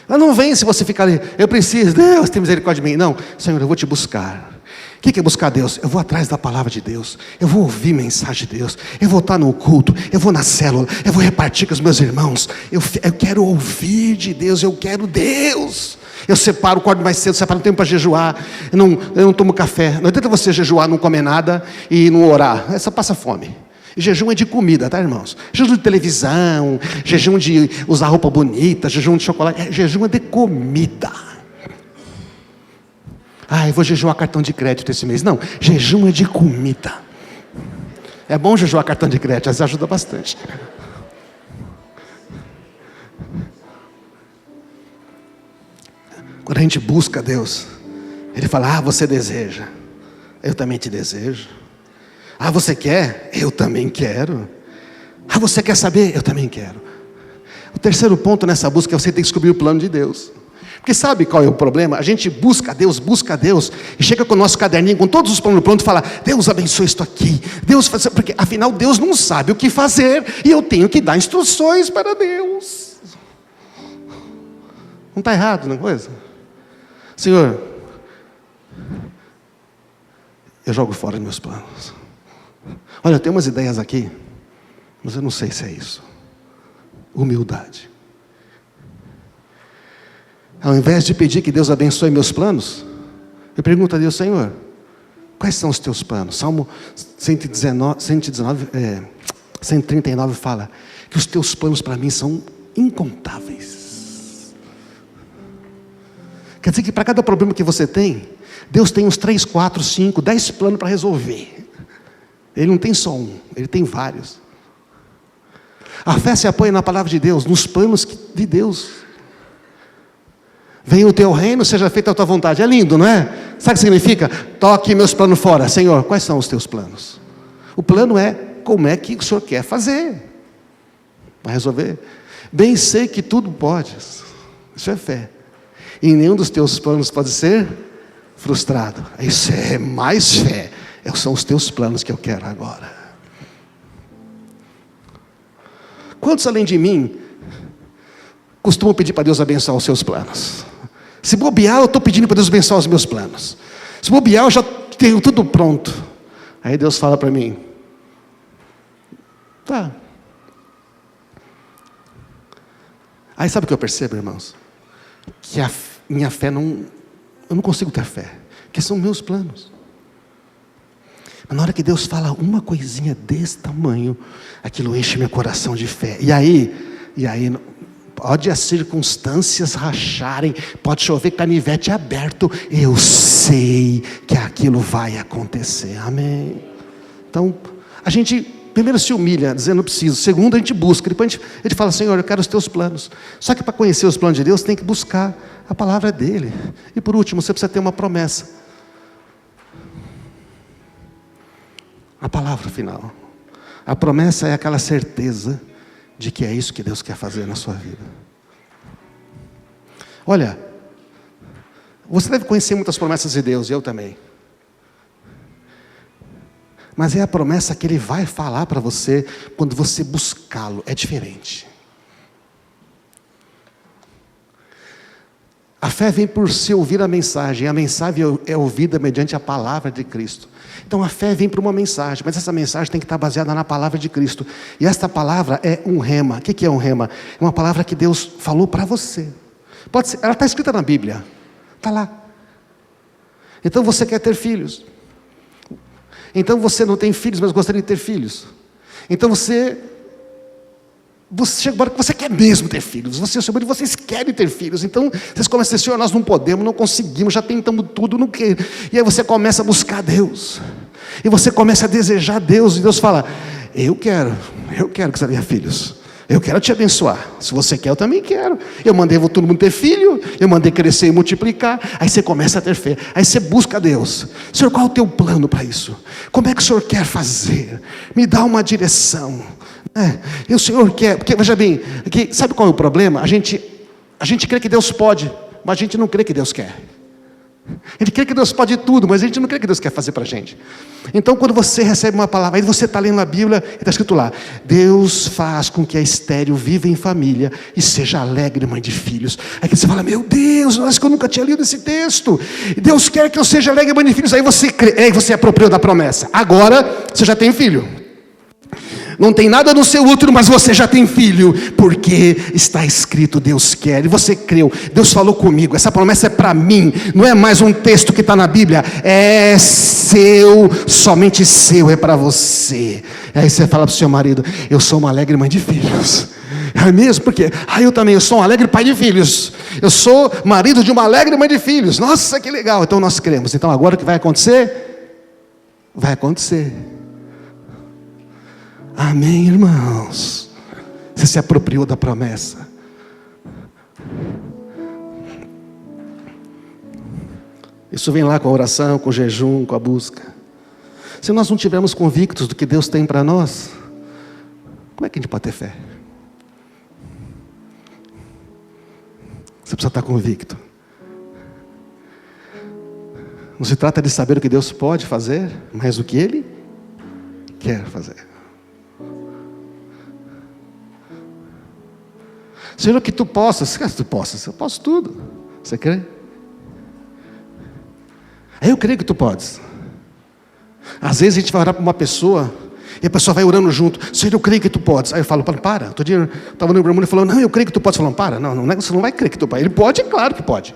Ela não vem se você ficar ali, eu preciso, Deus tem misericórdia de mim. Não, Senhor, eu vou te buscar. O que é buscar Deus? Eu vou atrás da palavra de Deus. Eu vou ouvir mensagem de Deus. Eu vou estar no culto. Eu vou na célula. Eu vou repartir com os meus irmãos. Eu quero ouvir de Deus. Eu quero Deus. Eu separo, acordo mais cedo, separo tempo para jejuar. Eu não tomo café. Não adianta você jejuar, não comer nada e não orar. Essa passa fome. Jejum é de comida, tá, irmãos? Jejum de televisão, jejum de usar roupa bonita, jejum de chocolate. Jejum é de comida. Eu vou jejuar cartão de crédito esse mês. Não, jejum é de comida. É bom jejuar cartão de crédito, às vezes ajuda bastante. Quando a gente busca Deus, Ele fala, você deseja. Eu também te desejo. Você quer? Eu também quero. Você quer saber? Eu também quero. O terceiro ponto nessa busca é você ter que descobrir o plano de Deus. Porque sabe qual é o problema? A gente busca Deus, e chega com o nosso caderninho, com todos os planos prontos, e fala, Deus abençoe isto aqui, Deus faz... Porque afinal Deus não sabe o que fazer, e eu tenho que dar instruções para Deus. Não está errado, não é coisa? Senhor, eu jogo fora meus planos. Olha, eu tenho umas ideias aqui, mas eu não sei se é isso. Humildade. Ao invés de pedir que Deus abençoe meus planos, eu pergunto a Deus, Senhor, quais são os teus planos? Salmo 139 fala que os teus planos para mim são incontáveis. Quer dizer que para cada problema que você tem, Deus tem uns 3, 4, 5, 10 planos para resolver. Ele não tem só um, ele tem vários. A fé se apoia na palavra de Deus, nos planos de Deus. Venha o teu reino, seja feita a tua vontade. É lindo, não é? Sabe o que significa? Toque meus planos fora. Senhor, quais são os teus planos? O plano é como é que o Senhor quer fazer. Vai resolver? Bem sei que tudo pode. Isso é fé. E nenhum dos teus planos pode ser frustrado. Isso é mais fé. São os teus planos que eu quero agora. Quantos além de mim costumam pedir para Deus abençoar os seus planos? Se bobear, eu estou pedindo para Deus abençoar os meus planos. Se bobear, eu já tenho tudo pronto. Aí Deus fala para mim, tá. Aí sabe o que eu percebo, irmãos? Que a minha fé eu não consigo ter fé, porque são meus planos. Mas na hora que Deus fala uma coisinha desse tamanho, aquilo enche meu coração de fé. E aí, pode as circunstâncias racharem, pode chover canivete aberto, eu sei que aquilo vai acontecer. Amém. Então, a gente primeiro se humilha, dizendo preciso. Segundo, a gente busca. Depois a gente fala, Senhor, eu quero os teus planos. Só que para conhecer os planos de Deus, tem que buscar a palavra dele. E por último, você precisa ter uma promessa. A palavra final. A promessa é aquela certeza de que é isso que Deus quer fazer na sua vida. Olha, você deve conhecer muitas promessas de Deus, e eu também. Mas é a promessa que Ele vai falar para você quando você buscá-lo. É diferente. A fé vem por se ouvir a mensagem é ouvida mediante a palavra de Cristo. Então a fé vem por uma mensagem, mas essa mensagem tem que estar baseada na palavra de Cristo. E esta palavra é um rema. O que é um rema? É uma palavra que Deus falou para você. Pode ser, ela está escrita na Bíblia. Está lá. Então você quer ter filhos. Então você não tem filhos, mas gostaria de ter filhos. Então você chega agora que você quer mesmo ter filhos. Vocês querem ter filhos. Então vocês começam a dizer, Senhor, nós não podemos, não conseguimos, já tentamos tudo, não quer. E aí você começa a buscar Deus. E você começa a desejar Deus. E Deus fala, eu quero que você tenha filhos. Eu quero te abençoar. Se você quer, eu também quero. Eu mandei todo mundo ter filho. Eu mandei crescer e multiplicar. Aí você começa a ter fé. Aí você busca Deus. Senhor, qual é o teu plano para isso? Como é que o Senhor quer fazer? Me dá uma direção. E o Senhor quer. Porque, veja bem, aqui, sabe qual é o problema? A gente crê que Deus pode, mas a gente não crê que Deus quer. A gente crê que Deus pode tudo, mas a gente não crê que Deus quer fazer para a gente. Então quando você recebe uma palavra, aí você está lendo a Bíblia, e está escrito lá, Deus faz com que a estéril viva em família, e seja alegre mãe de filhos. Aí você fala, meu Deus, acho que eu nunca tinha lido esse texto. Deus quer que eu seja alegre mãe de filhos. Aí você crê, aí você apropriou da promessa. Agora você já tem filho. Não tem nada no seu útero, mas você já tem filho, porque está escrito, Deus quer, e você creu, Deus falou comigo, essa promessa é para mim, não é mais um texto que está na Bíblia, é seu, somente seu, é para você. Aí você fala para o seu marido, eu sou uma alegre mãe de filhos. É mesmo? Porque eu sou um alegre pai de filhos, eu sou marido de uma alegre mãe de filhos. Nossa, que legal. Então nós cremos. Então agora o que vai acontecer? Vai acontecer. Amém, irmãos? Você se apropriou da promessa. Isso vem lá com a oração, com o jejum, com a busca. Se nós não estivermos convictos do que Deus tem para nós, como é que a gente pode ter fé? Você precisa estar convicto. Não se trata de saber o que Deus pode fazer, mas o que Ele quer fazer. Senhor, que tu possas, eu posso tudo. Você crê? Eu creio que tu podes. Às vezes a gente vai orar para uma pessoa, e a pessoa vai orando junto. Senhor, eu creio que tu podes. Aí eu falo, para. Outro dia eu estava no Ibrahim e falou, não, eu creio que tu podes. Falando, para, não, você não vai crer que tu pode. Ele pode, é claro que pode.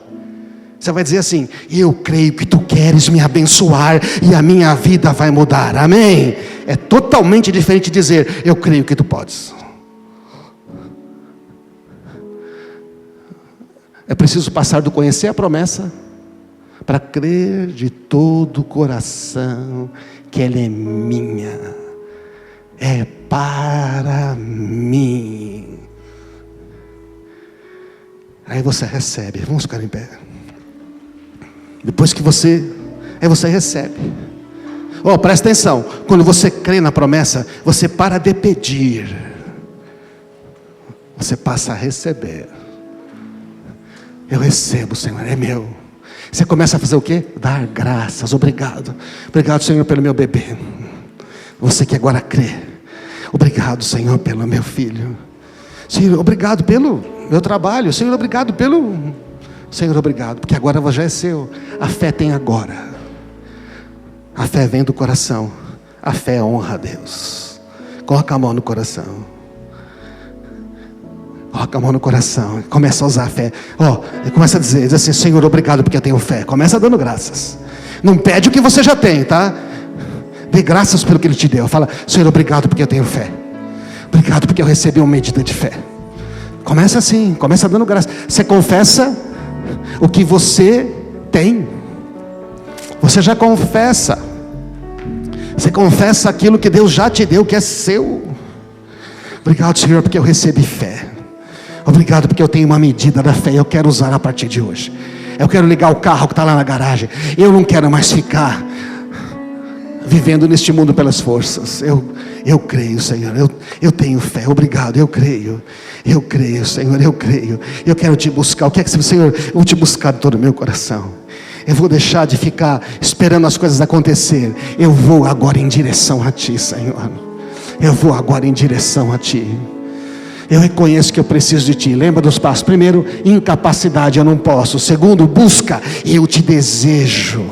Você vai dizer assim, eu creio que tu queres me abençoar, e a minha vida vai mudar, amém? É totalmente diferente de dizer, eu creio que tu podes. É preciso passar do conhecer a promessa para crer de todo o coração que ela é minha, é para mim. Aí você recebe. Vamos ficar em pé. Depois que aí você recebe. Presta atenção. Quando você crê na promessa, você para de pedir, você passa a receber. Eu recebo, Senhor, é meu. Você começa a fazer o quê? Dar graças, obrigado. Obrigado, Senhor, pelo meu bebê. Você que agora crê. Obrigado, Senhor, pelo meu filho. Senhor, obrigado pelo meu trabalho. Senhor, obrigado Senhor, obrigado, porque agora já é seu. A fé tem agora. A fé vem do coração. A fé honra a Deus. Coloca a mão no coração. Coloca a mão no coração, começa a usar a fé. Começa a dizer assim, Senhor, obrigado porque eu tenho fé. Começa dando graças. Não pede o que você já tem, tá? Dê graças pelo que Ele te deu. Fala, Senhor, obrigado porque eu tenho fé. Obrigado porque eu recebi uma medida de fé. Começa assim, começa dando graças. Você confessa o que você tem. Você já confessa. Você confessa aquilo que Deus já te deu, que é seu. Obrigado, Senhor, porque eu recebi fé. Obrigado porque eu tenho uma medida da fé e eu quero usar a partir de hoje. Eu quero ligar o carro que está lá na garagem. Eu não quero mais ficar vivendo neste mundo pelas forças. Eu creio, Senhor. Eu tenho fé. Obrigado, eu creio. Eu creio, Senhor, eu creio. Eu quero te buscar. O que é que, Senhor, eu vou te buscar de todo o meu coração. Eu vou deixar de ficar esperando as coisas acontecer. Eu vou agora em direção a Ti, Senhor. Eu vou agora em direção a Ti. Eu reconheço que eu preciso de Ti. Lembra dos passos? Primeiro, incapacidade, eu não posso. Segundo, busca, eu te desejo.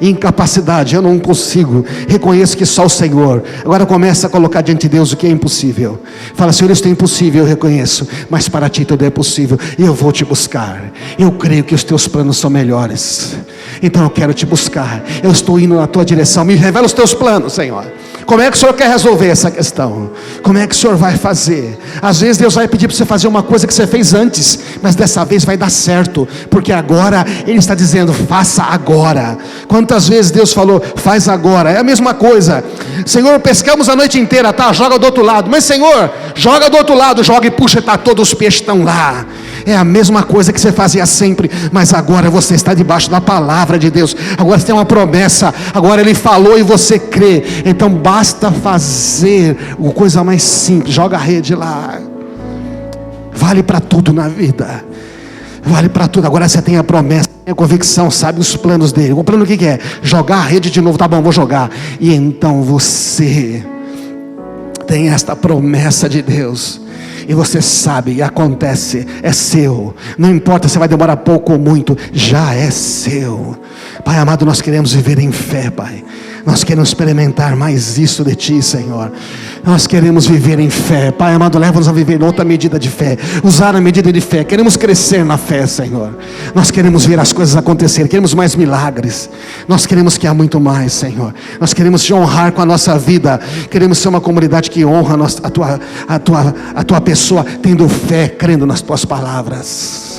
Incapacidade, eu não consigo. Reconheço que só o Senhor. Agora começa a colocar diante de Deus o que é impossível. Fala: Senhor, isso é impossível, eu reconheço, mas para Ti tudo é possível. E eu vou te buscar. Eu creio que os Teus planos são melhores. Então eu quero te buscar. Eu estou indo na Tua direção. Me revela os Teus planos, Senhor. Como é que o Senhor quer resolver essa questão? Como é que o Senhor vai fazer? Às vezes Deus vai pedir para você fazer uma coisa que você fez antes, mas dessa vez vai dar certo, porque agora Ele está dizendo: faça agora. Quantas vezes Deus falou: faz agora? É a mesma coisa. Senhor, pescamos a noite inteira, tá? Joga do outro lado. Mas Senhor, joga do outro lado, joga e puxa, tá? Todos os peixes estão lá. É a mesma coisa que você fazia sempre, mas agora você está debaixo da palavra de Deus. Agora você tem uma promessa, agora Ele falou e você crê. Então basta fazer uma coisa mais simples. Joga a rede lá. Vale para tudo na vida. Vale para tudo. Agora você tem a promessa, tem a convicção, sabe os planos dele. O plano o que é? Jogar a rede de novo. Tá bom, vou jogar. E então você tem esta promessa de Deus. E você sabe, e acontece, é seu. Não importa se vai demorar pouco ou muito, já é seu. Pai amado, nós queremos viver em fé, Pai. Nós queremos experimentar mais isso de Ti, Senhor. Nós queremos viver em fé. Pai amado, leva-nos a viver em outra medida de fé. Usar a medida de fé. Queremos crescer na fé, Senhor. Nós queremos ver as coisas acontecer. Queremos mais milagres. Nós queremos que há muito mais, Senhor. Nós queremos Te honrar com a nossa vida. Queremos ser uma comunidade que honra a tua pessoa, tendo fé, crendo nas Tuas palavras.